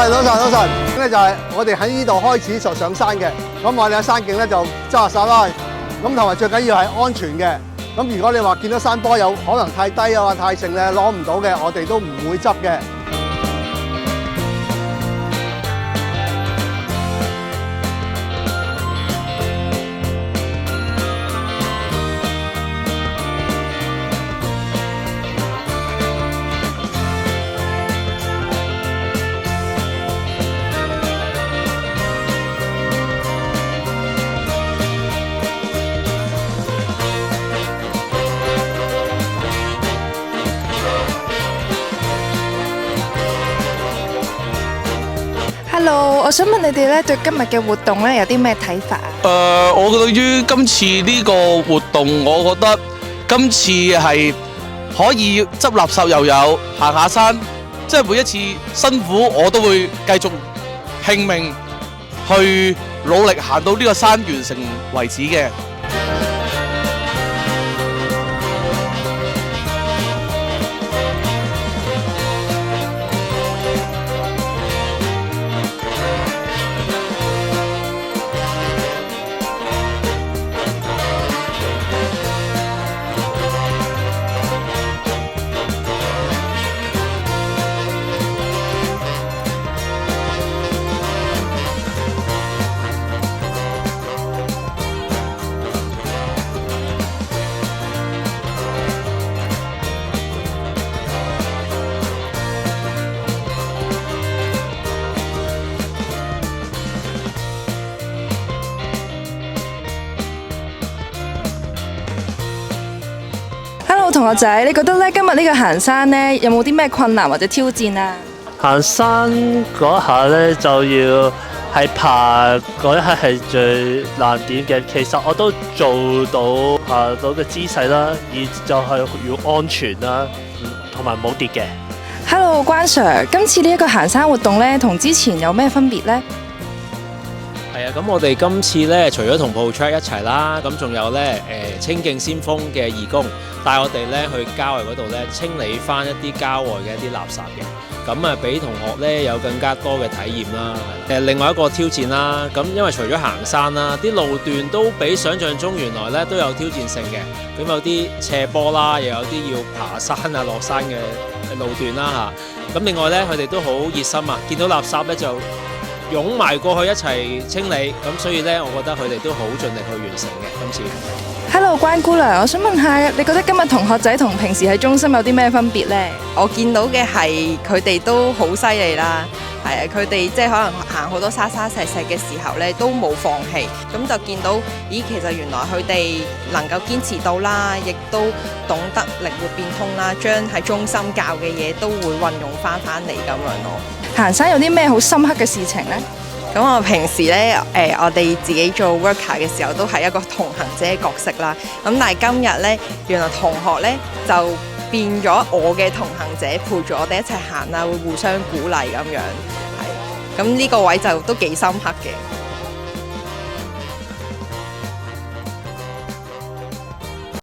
早晨。咧就係我哋喺呢度開始就上山嘅，咁我哋喺山徑咧就揸手啦，咁同埋最緊要係安全嘅。咁如果你話見到山坡有可能太低啊、太盛咧攞唔到嘅，我哋都唔會執嘅。Hello， 我想問你哋咧對今日嘅活動咧有啲咩睇法啊？我對於今次呢個活動，我覺得今次係可以執垃圾又有行下山，即係每一次辛苦我都會繼續拼命去努力行到呢個山完成為止嘅。同學仔，你覺得咧今日呢個行山咧有冇啲咩困難或者挑戰啊？行山嗰下咧就要係爬嗰一刻係最難點嘅，其實我都做到爬到嘅姿勢啦，而就係要安全啦，同埋冇跌嘅。Hello， 關 Sir， 今次呢一個行山活動咧同之前有咩分別呢？係啊，咁我哋今次咧，除咗同 ProTrack 一齊啦，咁仲有咧清徑先鋒嘅義工帶我哋咧去郊外嗰度咧清理翻一啲郊外嘅一啲垃圾嘅，咁啊俾同學咧有更加多嘅體驗啦。另外一個挑戰啦，咁因為除咗行山啦，啲路段都比想像中原來咧都有挑戰性嘅，咁有啲斜坡啦，又有啲要爬山啊落山嘅路段啦嚇。咁另外咧，佢哋都好熱心啊，見到垃圾咧就湧埋過去一齊清理，咁所以咧，我覺得佢哋都好盡力去完成嘅今次。Hello， 關姑娘，我想問下，你覺得今日同學仔同平時喺中心有啲咩分別呢？我見到嘅係佢哋都好犀利啦，係啊，佢哋即係可能行好多沙沙石石嘅時候咧，都冇放棄，咁就見到，咦，其實原來佢哋能夠堅持到啦，亦都懂得靈活變通啦，將喺中心教嘅嘢都會運用翻嚟咁樣咯。行山有啲咩好深刻嘅事情呢？咁我平時咧，我哋自己做 worker 嘅時候都係一個同行者嘅角色啦。咁但係今日咧，原來同學咧就變咗我嘅同行者，陪住我哋一齊行啦，會互相鼓勵咁樣，係。咁呢個位就都幾深刻嘅。